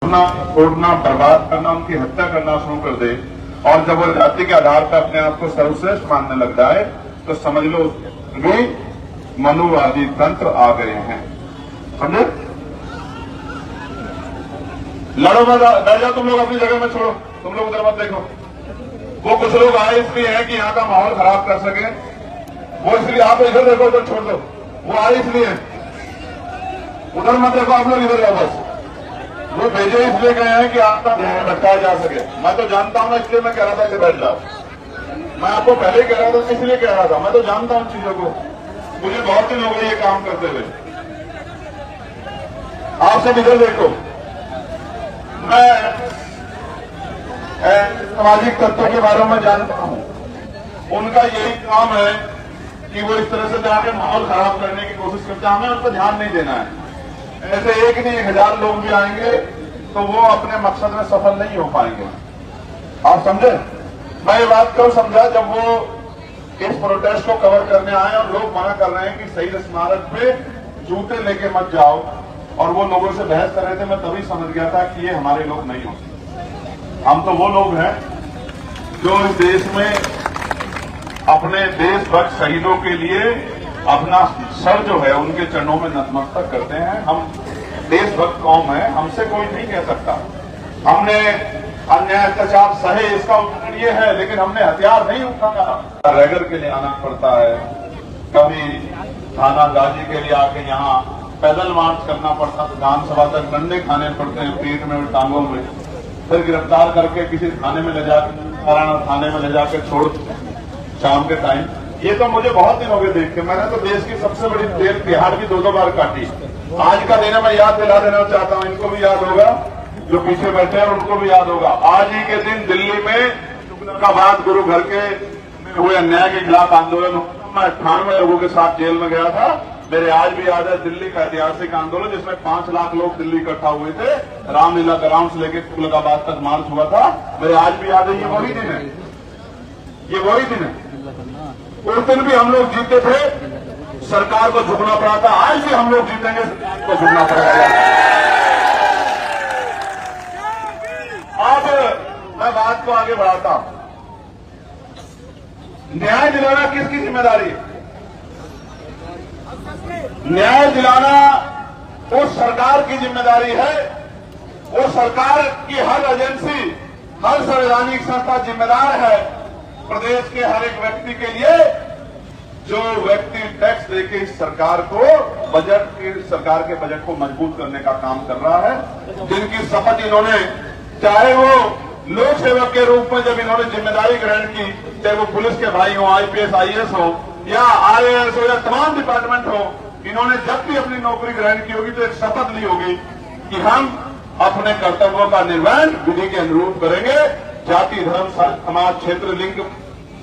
तोड़ना, बर्बाद करना, उनकी हत्या करना शुरू कर दे और जब वो जाति के आधार पर अपने आप को सर्वश्रेष्ठ मानने लग जाए तो समझ लो भी मनुवादी तंत्र आ गए हैं। समझे? लड़ो मत, बैठ जाओ तुम लोग अपनी जगह में, छोड़ो तुम लोग उधर मत देखो। वो कुछ लोग आए इसलिए हैं कि यहाँ का माहौल खराब कर सके, वो इसलिए आप इधर देखो, उधर छोड़ दो। वो आए इसलिए, उधर मत देखो, आप लोग इधर जाओ बस। वो भेजे इसलिए गए हैं कि आपका ध्यान भटकाया जा सके। मैं तो जानता हूं ना, इसलिए मैं कह रहा था कि बैठ जाओ। मैं आपको पहले ही कह रहा था, इसलिए कह रहा था, मैं तो जानता हूं चीजों को, मुझे बहुत दिन हो गए ये काम करते हुए। आप सब इधर देखो, मैं सामाजिक तत्वों के बारे में जानता हूं, उनका यही काम है कि वो इस तरह से जाकर माहौल खराब करने की कोशिश करते हैं। हमें उन पर ध्यान नहीं देना है। ऐसे एक नहीं 1000 लोग भी आएंगे तो वो अपने मकसद में सफल नहीं हो पाएंगे। आप समझे? मैं ये बात कब समझा, जब वो इस प्रोटेस्ट को कवर करने आए और लोग मना कर रहे हैं कि शहीद स्मारक पे जूते लेके मत जाओ, और वो लोगों से बहस कर रहे थे। मैं तभी समझ गया था कि ये हमारे लोग नहीं होते। हम तो वो लोग हैं जो इस देश में अपने देशभक्त शहीदों के लिए अपना सर जो है उनके चरणों में नतमस्तक करते हैं। हम देशभक्त कौम है, हमसे कोई नहीं कह सकता। हमने अन्याय अत्याचार सहे, इसका उदाहरण ये है, लेकिन हमने हथियार नहीं उठाया। रैगर के लिए आना पड़ता है, कभी थाना गाजी के लिए आके यहाँ पैदल मार्च करना पड़ता है, विधानसभा तक डंडे खाने पड़ते हैं पेट में और टांगों में, फिर गिरफ्तार करके किसी थाने में ले जाकर थाने में ले जाकर छोड़ शाम के टाइम। ये तो मुझे बहुत दिन हो गए देख के। मैंने तो देश की सबसे बड़ी जेल तिहाड़ भी 2-2 बार काटी। आज का दिन मैं याद दिला देना चाहता हूं, इनको भी याद होगा, जो पीछे बैठे हैं उनको भी याद होगा। आज ही के दिन दिल्ली में बाद गुरु घर के हुए अन्याय के खिलाफ आंदोलन, मैं 98 लोगों के साथ जेल में गया था। मेरे आज भी याद है दिल्ली का ऐतिहासिक आंदोलन, जिसमें 5 लाख लोग दिल्ली इकट्ठा हुए थे। रामलीला ग्राउंड से लेकर तुगलकाबाद तक मार्च हुआ था। मेरे आज भी याद है। ये वही दिन है, ये वही दिन है। उस दिन भी हम लोग जीते थे, सरकार को झुकना पड़ा था। आज भी हम लोग जीतेंगे, सरकार को झुकना पड़ेगा। अब मैं बात को आगे बढ़ाता हूं। न्याय दिलाना किसकी जिम्मेदारी है? न्याय दिलाना उस सरकार की जिम्मेदारी है। वो सरकार की हर एजेंसी, हर संवैधानिक संस्था जिम्मेदार है प्रदेश के हर एक व्यक्ति के लिए, जो व्यक्ति टैक्स देके इस सरकार को सरकार के बजट को मजबूत करने का काम कर रहा है। जिनकी शपथ इन्होंने, चाहे वो लोक सेवक के रूप में जब इन्होंने जिम्मेदारी ग्रहण की, चाहे वो पुलिस के भाई हो, IPS IAS हो या IAS हो या तमाम डिपार्टमेंट हो, इन्होंने जब भी अपनी नौकरी ग्रहण की होगी तो एक शपथ ली होगी कि हम अपने कर्तव्यों का निर्वहन विधि के अनुरूप करेंगे, जाति धर्म समाज क्षेत्र लिंग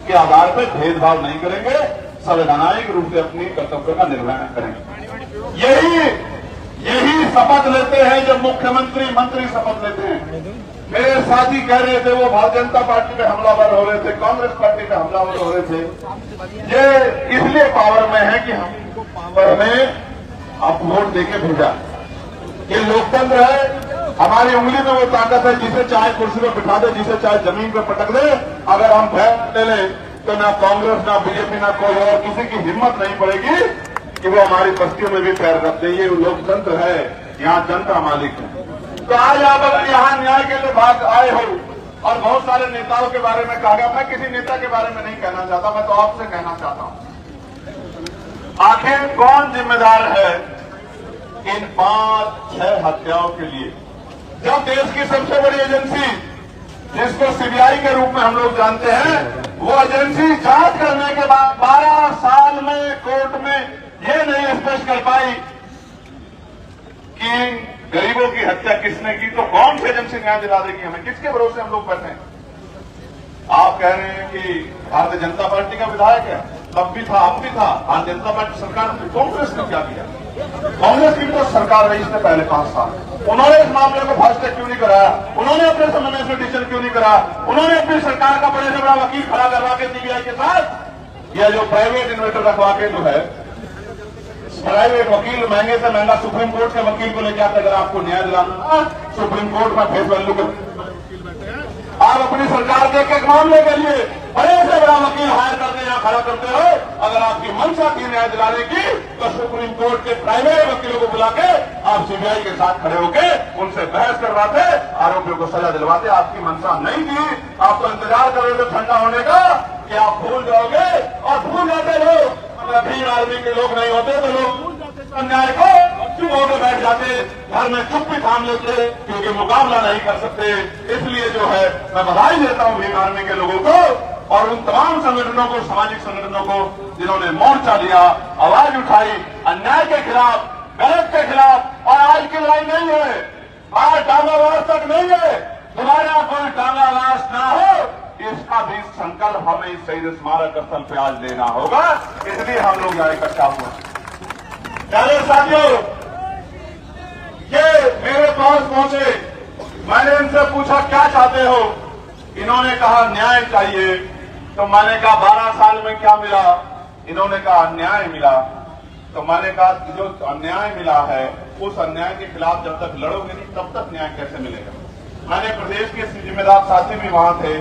के आधार पर भेदभाव नहीं करेंगे, संवैधानिक रूप से अपनी कर्तव्यों का निर्वहन करेंगे। यही शपथ लेते हैं जब मुख्यमंत्री मंत्री शपथ लेते हैं। मेरे साथी कह रहे थे वो भारतीय जनता पार्टी पे हमलावर हो रहे थे, कांग्रेस पार्टी पे हमलावर हो रहे थे। ये इसलिए पावर में है कि हमको पावर में आप वोट देके भेजा। ये लोकतंत्र है। हमारी उंगली में वो ताकत है, जिसे चाहे कुर्सी पर बिठा दे, जिसे चाहे जमीन पर पटक दे। अगर हम फैसले ले लें तो ना कांग्रेस, ना बीजेपी, ना कोई और किसी की हिम्मत नहीं पड़ेगी कि वो हमारी बस्तियों में भी पैर रख दे। ये लोकतंत्र है, यहाँ जनता मालिक है। तो आज आप अगर यहाँ न्याय के लिए भाग आए हो और बहुत सारे नेताओं के बारे में कहा गया, मैं किसी नेता के बारे में नहीं कहना चाहता, मैं तो आपसे कहना चाहता हूं, आखिर कौन जिम्मेदार है इन 5-6 हत्याओं के लिए? जब देश की सबसे बड़ी एजेंसी, जिसको CBI के रूप में हम लोग जानते हैं, वो एजेंसी जांच करने के बाद 12 साल में कोर्ट में ये नहीं स्पष्ट कर पाई कि गरीबों की हत्या किसने की, तो कौन सी एजेंसी न्याय दिला देगी हमें? किसके भरोसे हम लोग बैठे हैं? आप कह रहे हैं कि भारतीय जनता पार्टी का विधायक है, तब भी था, अब भी था। भारतीय जनता पार्टी सरकार में कांग्रेस ने क्या किया? कांग्रेस की तो सरकार रही इससे पहले 5 साल। उन्होंने इस मामले को फास्ट ट्रैक क्यों नहीं कराया? उन्होंने अपने समय में इसमें डिसीजन क्यों नहीं कराया? उन्होंने अपनी सरकार का बड़े से बड़ा वकील खड़ा करवा के CBI के साथ, या जो प्राइवेट इन्वेस्टर रखवा के जो है प्राइवेट वकील महंगे से महंगा सुप्रीम कोर्ट के वकील को लेकर आते, अगर आपको न्याय दिलाना सुप्रीम कोर्ट में फेस वैल्यू के आप अपनी सरकार के एक मामले के लिए बड़े से बड़ा वकील हायर करके यहां खड़ा करते हो। अगर आपकी मंशा थी न्याय दिलाने की तो सुप्रीम कोर्ट के प्राइवेट वकीलों को बुला के आप सीबीआई के साथ खड़े होकर उनसे बहस करवाते, आरोपियों को सजा दिलवाते। आपकी मंशा नहीं थी, आप तो इंतजार कर रहे थे ठंडा होने का कि आप भूल जाओगे, और भूल जाते लोग। अगर भीड़ आर्मी के लोग नहीं होते तो लोग भूल जाते अन्याय को, चुप होकर बैठ जाते, घर में चुप भी थाम लेते, क्योंकि मुकाबला नहीं कर सकते। इसलिए जो है मैं बधाई देता हूं भीम आर्मी के लोगों को और उन तमाम संगठनों को, सामाजिक संगठनों को, जिन्होंने मोर्चा लिया, आवाज उठाई अन्याय के खिलाफ, गलत के खिलाफ। और आज की लड़ाई नहीं है, आज टांगावास तक नहीं है, दोबारा कोई टांगावास ना हो, इसका भी संकल्प हमें इस शहीद स्मारक स्थल पे आज लेना होगा। इसलिए हम लोग यहाँ इकट्ठा हुए। प्यारे साथियों, ये मेरे पास पहुंचे, मैंने इनसे पूछा क्या चाहते हो, इन्होंने कहा न्याय चाहिए। तो मैंने कहा 12 साल में क्या मिला, इन्होंने कहा अन्याय मिला। तो मैंने कहा जो अन्याय मिला है उस अन्याय के खिलाफ जब तक लड़ोगे नहीं तब तक न्याय कैसे मिलेगा। मैंने प्रदेश के जिम्मेदार साथी भी वहां थे,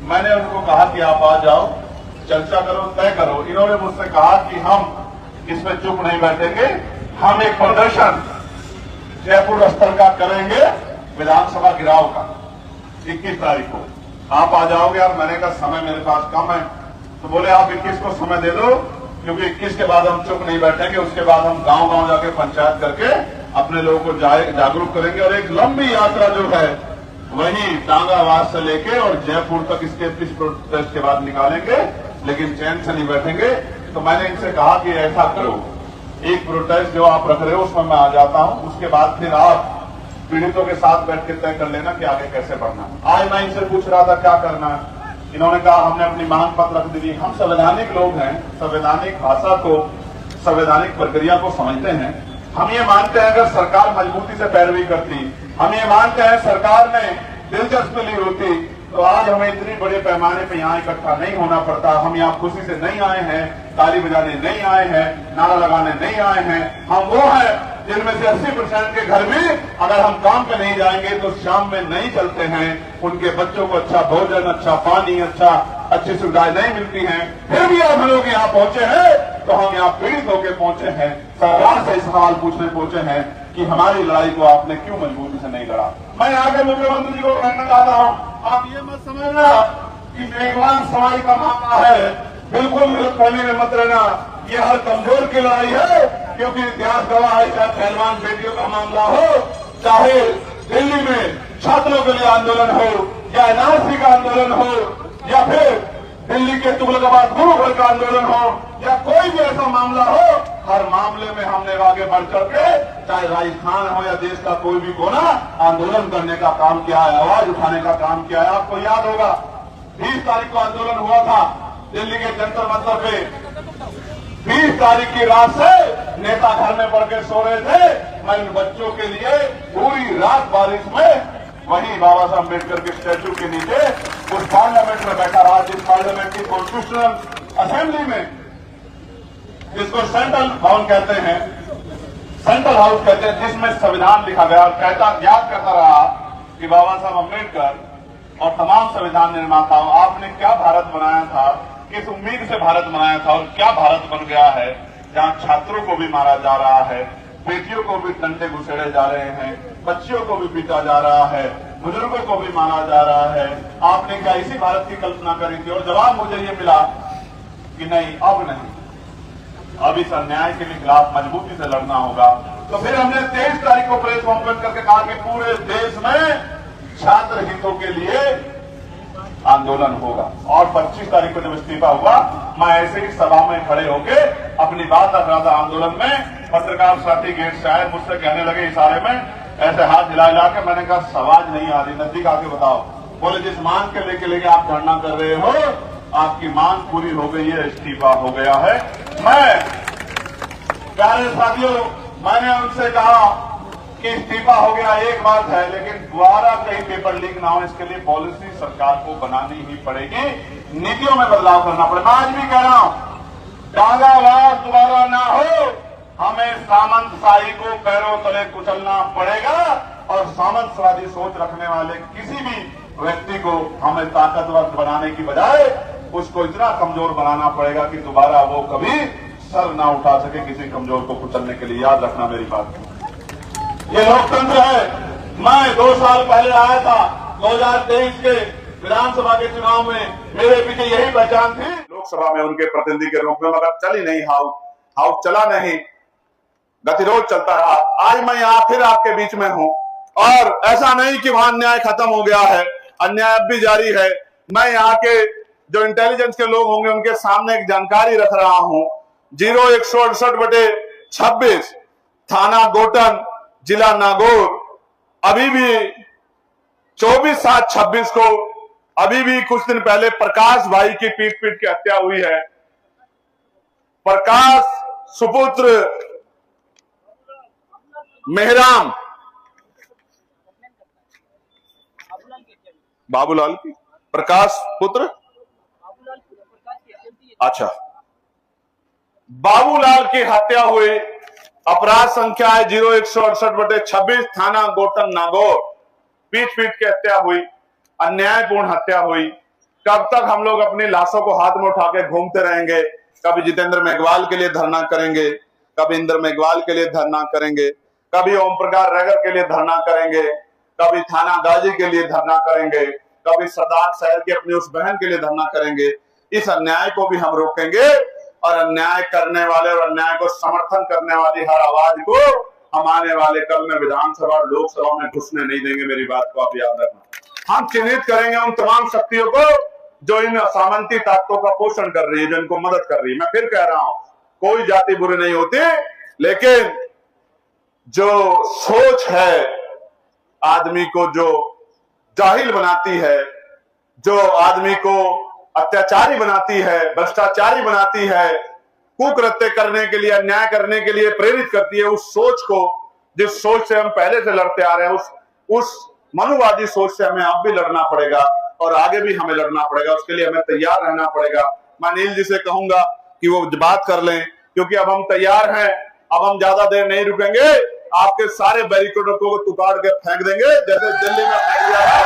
मैंने उनको कहा कि आप आ जाओ, चर्चा करो, तय करो। इन्होंने मुझसे कहा कि हम इसमें चुप नहीं बैठेंगे, हम एक प्रदर्शन जयपुर स्तर का करेंगे, विधानसभा गिराव का 21 तारीख को आप आ जाओगे। और मैंने कहा समय मेरे पास कम है। तो बोले आप 21 को समय दे दो, क्योंकि 21 के बाद हम चुप नहीं बैठेंगे, उसके बाद हम गांव गांव जाके पंचायत करके अपने लोगों को जागरूक करेंगे और एक लंबी यात्रा जो है वही टांगावास से लेके और जयपुर तक इसके इस प्रोटेस्ट के बाद निकालेंगे, लेकिन चैन से नहीं बैठेंगे। तो मैंने इनसे कहा कि ऐसा करो, एक प्रोटेस्ट जो आप रख रहे हो उसमें मैं आ जाता हूं, उसके बाद फिर आप पीड़ितों के साथ बैठ के तय कर लेना कि आगे कैसे बढ़ना है। आज मैं इनसे पूछ रहा था क्या करना है, इन्होंने कहा हमने अपनी मांग पत्र रख दी। हम संवैधानिक लोग हैं, संवैधानिक भाषा को, संवैधानिक प्रक्रिया को समझते हैं। हम ये मानते हैं अगर सरकार मजबूती से पैरवी करती, हम ये मानते हैं सरकार ने दिलचस्पी ली होती तो आज हमें इतनी बड़े पैमाने पे यहाँ इकट्ठा नहीं होना पड़ता। हम यहाँ खुशी से नहीं आए हैं, ताली बजाने नहीं आए हैं, नारा लगाने नहीं आए हैं। हम वो हैं जिनमें से 80% के घर भी अगर हम काम पे नहीं जाएंगे तो शाम में नहीं चलते हैं, उनके बच्चों को अच्छा भोजन, अच्छा पानी, अच्छी सुविधाएं नहीं मिलती हैं। फिर भी आप लोग यहाँ पहुंचे हैं तो हम यहाँ पीड़ित होकर पहुंचे हैं, सरकार से सवाल पूछने पहुंचे हैं कि हमारी लड़ाई को आपने क्यों मजबूती से नहीं लड़ा। मैं आगे मुख्यमंत्री जी को कहना चाहता हूँ, आप ये मत समझना कि मेघवान सवाई का मामला है, बिल्कुल कहने में मत रहना। ये हर कमजोर की लड़ाई है, क्योंकि इतिहास गवाह है, चाहे पहलवान बेटियों का मामला हो, चाहे दिल्ली में छात्रों के लिए आंदोलन हो, या एनआरसी का आंदोलन हो, या फिर दिल्ली के तुगलकाबाद गुरु घर का आंदोलन हो, या कोई भी ऐसा मामला हो, हर मामले में हमने आगे बढ़ चढ़ के, चाहे राजस्थान हो या देश का कोई भी कोना, आंदोलन करने का काम किया है, आवाज उठाने का काम किया है। आपको याद होगा 20 तारीख को आंदोलन हुआ था दिल्ली के जंतर मंतर पे। 20 तारीख की रात से नेता घर में पड़ के सो रहे थे। मैं इन बच्चों के लिए पूरी रात बारिश में वहीं बाबा साहब अम्बेडकर के स्टैच्यू के नीचे उस पार्लियामेंट में बैठा रहा, जिस पार्लियामेंट की कॉन्स्टिट्यूशनल असेंबली में, जिसको सेंट्रल भवन कहते हैं, सेंट्रल हाउस कहते हैं, जिसमें संविधान लिखा गया। और कहता याद करता रहा कि बाबा साहब अम्बेडकर और तमाम संविधान निर्माताओं, आपने क्या भारत बनाया था, किस उम्मीद से भारत बनाया था और क्या भारत बन गया है, जहां छात्रों को भी मारा जा रहा है, बेटियों को भी डंडे घुसेड़े जा रहे हैं, बच्चियों को भी पीटा जा रहा है, बुजुर्गों को भी मारा जा रहा है। आपने क्या इसी भारत की कल्पना करी थी? और जवाब मुझे ये मिला कि नहीं, अब नहीं, अब इस अन्याय के खिलाफ मजबूती से लड़ना होगा। तो फिर हमने 23 तारीख को प्रेस कॉन्फ्रेंस करके कहा कि पूरे देश में छात्र हितों के लिए आंदोलन होगा। और 25 तारीख को जब इस्तीफा हुआ, मैं ऐसे ही सभा में खड़े होके अपनी बात रख रहा था आंदोलन में। पत्रकार साथी गेट से आए, मुझसे कहने लगे इशारे में, ऐसे हाथ हिला हिला के। मैंने कहा आवाज नहीं आ रही, नजदीक आके बताओ। बोले जिस मांग के लेके आप धरना कर रहे हो, आपकी मांग पूरी हो गई है, इस्तीफा हो गया है। मैं प्यारे साथियों, मैंने उनसे कहा कि इस्तीफा हो गया एक बात है, लेकिन दोबारा कहीं पेपर लीक ना हो, इसके लिए पॉलिसी सरकार को बनानी ही पड़ेगी, नीतियों में बदलाव करना पड़ेगा। मैं आज भी कह रहा हूं, टांगावास दोबारा ना हो, हमें सामंतशाही को पैरों तले कुचलना पड़ेगा और सामंतवादी सोच रखने वाले किसी भी व्यक्ति को हमें ताकतवर बनाने की बजाय उसको इतना कमजोर बनाना पड़ेगा कि दोबारा वो कभी सर ना उठा सके किसी कमजोर को कुचलने के लिए। याद रखना मेरी बात, ये लोकतंत्र है। मैं 2 साल पहले आया था 2023 के विधानसभा के चुनाव में, मेरे पीछे यही पहचान थी लोकसभा में उनके प्रतिनिधि के रूप में, मगर चली नहीं हाउस चला नहीं, गतिरोध चलता रहा। आज मैं यहाँ फिर आपके बीच में हूँ और ऐसा नहीं कि वहां अन्याय खत्म हो गया है, अन्याय अब भी जारी है। मैं यहाँ के जो इंटेलिजेंस के लोग होंगे उनके सामने एक जानकारी रख रहा हूँ। 0168/26 थाना गोटन जिला नागौर, अभी भी 24/7/26 को अभी भी कुछ दिन पहले प्रकाश भाई की पीट के हत्या हुई है। प्रकाश सुपुत्र मेहराम बाबूलाल की, प्रकाश पुत्र, अच्छा, बाबूलाल की हत्या हुई। अपराध संख्या है 0168/26 थाना गोटन नागौर, पीट के हत्या हुई, अन्यायपूर्ण हत्या हुई। कब तक हम लोग अपनी लाशों को हाथ में उठा के घूमते रहेंगे? कभी जितेंद्र मेघवाल के लिए धरना करेंगे, कभी इंद्र मेघवाल के लिए धरना करेंगे, कभी ओम प्रकाश रैगर के लिए धरना करेंगे, कभी थाना गाजी के लिए धरना करेंगे, कभी सरदार शहर की अपनी उस बहन के लिए धरना करेंगे। इस अन्याय को भी हम रोकेंगे और अन्याय करने वाले और अन्याय को समर्थन करने वाली हर आवाज को हम आने वाले कल में विधानसभा और लोकसभा में घुसने नहीं देंगे। मेरी बात को आप याद रखना। हम चिन्हित करेंगे उन तमाम शक्तियों को जो इन सामंती ताकतों का पोषण कर रही है, जो इनको मदद कर रही है। मैं फिर कह रहा हूं, कोई जाति बुरी नहीं होती, लेकिन जो सोच है आदमी को जो जाहिल बनाती है, जो आदमी को अत्याचारी बनाती है, भ्रष्टाचारी बनाती है, कुकृत्य करने के लिए, अन्याय करने के लिए प्रेरित करती है, उस सोच को, जिस सोच से हम पहले से लड़ते आ रहे हैं, उस मनुवादी सोच से हमें अब भी लड़ना पड़ेगा और आगे भी हमें लड़ना पड़ेगा। उसके लिए हमें तैयार रहना पड़ेगा। मैं अनिल जी से कहूंगा कि वो बात कर लें, क्योंकि अब हम तैयार हैं, अब हम ज्यादा देर नहीं रुकेंगे। आपके सारे बैरिकेडों को उतार के फेंक देंगे, जैसे दिल्ली में फेंक दिया था,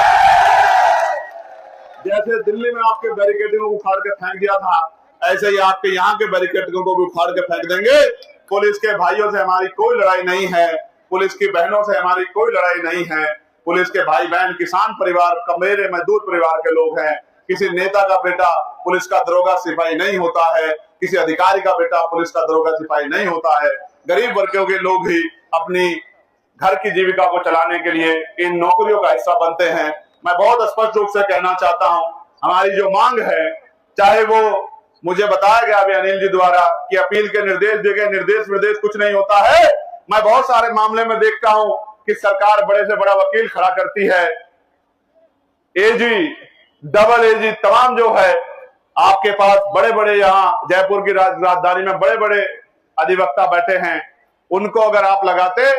जैसे दिल्ली में आपके बैरिकेडों को उखाड़ के फेंक दिया था, ऐसे ही आपके यहाँ के बैरिकेडों को भी उखाड़ के फेंक देंगे। पुलिस के भाइयों से हमारी कोई लड़ाई नहीं है, पुलिस की बहनों से हमारी कोई लड़ाई नहीं है। पुलिस के भाई बहन किसान परिवार, मेरे मजदूर परिवार के लोग हैं। किसी नेता का बेटा पुलिस का दरोगा सिपाही नहीं होता है, किसी अधिकारी का बेटा पुलिस का दरोगा सिपाही नहीं होता है। गरीब वर्गों के लोग ही अपनी घर की जीविका को चलाने के लिए इन नौकरियों का हिस्सा बनते हैं। मैं बहुत स्पष्ट रूप से कहना चाहता हूं, हमारी जो मांग है, चाहे वो मुझे बताया गया अभी अनिल जी द्वारा कि अपील के निर्देश दिए गए, निर्देश कुछ नहीं होता है। मैं बहुत सारे मामले में देखता हूं कि सरकार बड़े से बड़ा वकील खड़ा करती है, एजी, डबल एजी, तमाम जो है आपके पास बड़े बड़े, यहाँ जयपुर की राजधानी में बड़े बड़े अधिवक्ता बैठे हैं, उनको अगर आप लगाते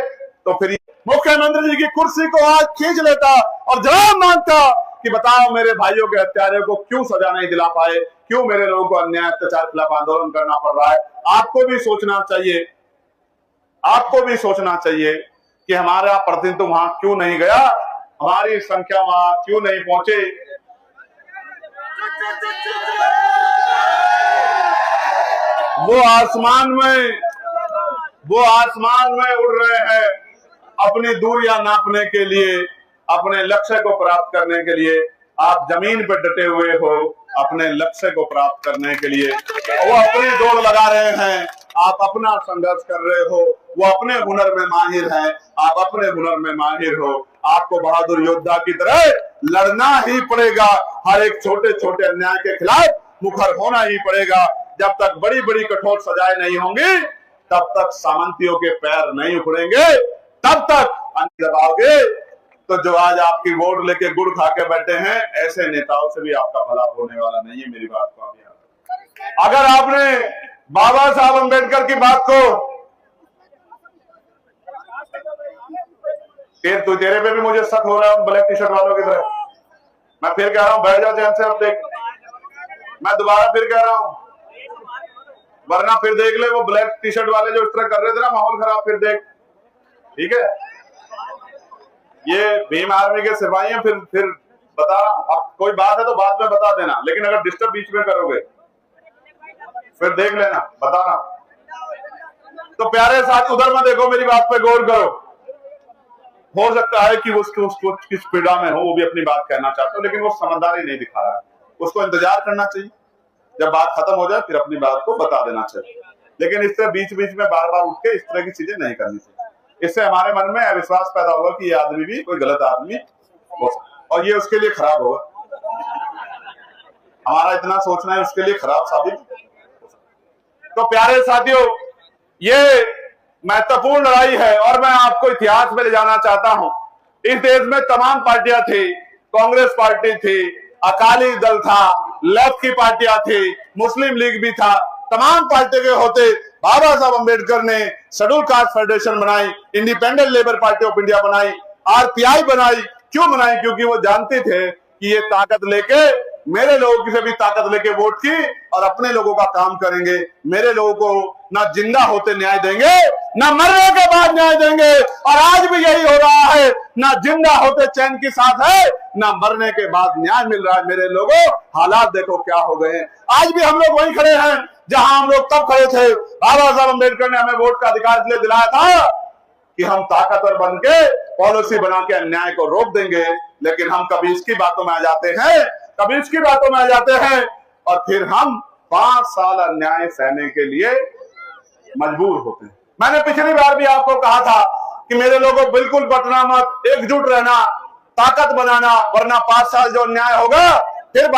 तो फिर मुख्यमंत्री जी की कुर्सी को आज खींच लेता और जवाब मांगता कि बताओ मेरे भाइयों के हत्यारों को क्यों सजा नहीं दिला पाए, क्यों मेरे लोगों को अन्याय अत्याचार के खिलाफ आंदोलन करना पड़ रहा है। आपको भी सोचना चाहिए, आपको भी सोचना चाहिए कि हमारा प्रतिनिधित्व वहां क्यों नहीं गया, हमारी संख्या वहां क्यों नहीं पहुंचे। वो आसमान में उड़ रहे हैं अपनी दूरियां नापने के लिए, अपने लक्ष्य को प्राप्त करने के लिए। आप जमीन पर डटे हुए हो अपने लक्ष्य को प्राप्त करने के लिए। वो अपनी दौड़ लगा रहे हैं, आप अपना संघर्ष कर रहे हो। वो अपने हुनर में माहिर हैं, आप अपने हुनर में माहिर हो। आपको बहादुर योद्धा की तरह लड़ना ही पड़ेगा, हर एक छोटे छोटे अन्याय के खिलाफ मुखर होना ही पड़ेगा। जब तक बड़ी बड़ी कठोर सजाएं नहीं होंगी, तब तक सामंतियों के पैर नहीं उखड़ेंगे, तब तक दबाओगे तो जो आज आपकी वोट लेके गुड़ खा के बैठे हैं, ऐसे नेताओं से भी आपका भला होने वाला नहीं है। मेरी बात को आप याद, अगर आपने बाबा साहब अम्बेडकर की बात को, तेरे पे भी मुझे शक हो रहा है ब्लैक टी शर्ट वालों की तरह। मैं फिर कह रहा हूं, बैठ जाओ चैन से। अब देख, मैं दोबारा फिर कह रहा हूं, वरना फिर देख ले वो ब्लैक टी शर्ट वाले जो इस तरह कर रहे थे ना, माहौल खराब, फिर देख। ठीक है, ये भीम आर्मी के सिपाही हैं। फिर बता रहा हूं, अब कोई बात है तो बाद में बता देना, लेकिन अगर डिस्टर्ब बीच में करोगे फिर देख लेना, बता रहा हूं। तो प्यारे साथ उधर मत देखो, मेरी बात पे गौर करो। हो सकता है कि उसको किस पीड़ा में हो, वो भी अपनी बात कहना चाहते हो, लेकिन वो समझदारी नहीं दिखा रहा है। उसको इंतजार करना चाहिए, जब बात खत्म हो जाए फिर अपनी बात को बता देना चाहिए। लेकिन इस तरह बीच बीच में बार बार उठ के इस तरह की चीजें नहीं करनी चाहिए। इससे हमारे मन में अविश्वास पैदा होगा कि ये आदमी भी कोई गलत आदमी हो सकता है, और ये उसके लिए खराब होगा। हमारा इतना सोचना है उसके लिए खराब साबित हो सकता। तो प्यारे साथियों, ये महत्वपूर्ण लड़ाई है और मैं आपको इतिहास में ले जाना चाहता हूं। इस देश में तमाम पार्टियां थी, कांग्रेस पार्टी थी, अकाली दल था, लेफ्ट की पार्टियां थी, मुस्लिम लीग भी था। तमाम पार्टी के होते बाबा साहब अंबेडकर ने शेड्यूल कास्ट फेडरेशन बनाई, independent labour party of India बनाई, आरपीआई बनाई। क्यों बनाई? क्योंकि वो जानते थे कि ये ताकत लेके, मेरे लोगों की से भी ताकत लेके वोट की और अपने लोगों का काम करेंगे। मेरे लोगों को ना जिंदा होते न्याय देंगे, ना मरने के बाद न्याय देंगे। और आज भी यही हो रहा है, ना जिंदा होते चैन के साथ है, ना मरने के बाद न्याय मिल रहा है। मेरे लोगों, हालात देखो क्या हो गए हैं। आज भी हम लोग वहीं खड़े हैं जहां हम लोग तब खड़े थे। बाबा साहब अम्बेडकर ने हमें वोट का अधिकार इसलिए दिलाया था कि हम ताकतवर बन के पॉलिसी बना के अन्याय को रोक देंगे। लेकिन हम कभी इसकी बातों में आ जाते हैं, कभी इसकी बातों में आ जाते हैं, और फिर हम 5 साल अन्याय सहने के लिए मजबूर होते हैं। मैंने पिछली बार भी आपको कहा था कि मेरे लोगों, बिल्कुल बटना मत, एकजुट रहना, ताकत बनाना, वरना 5 साल जो अन्याय होगा फिर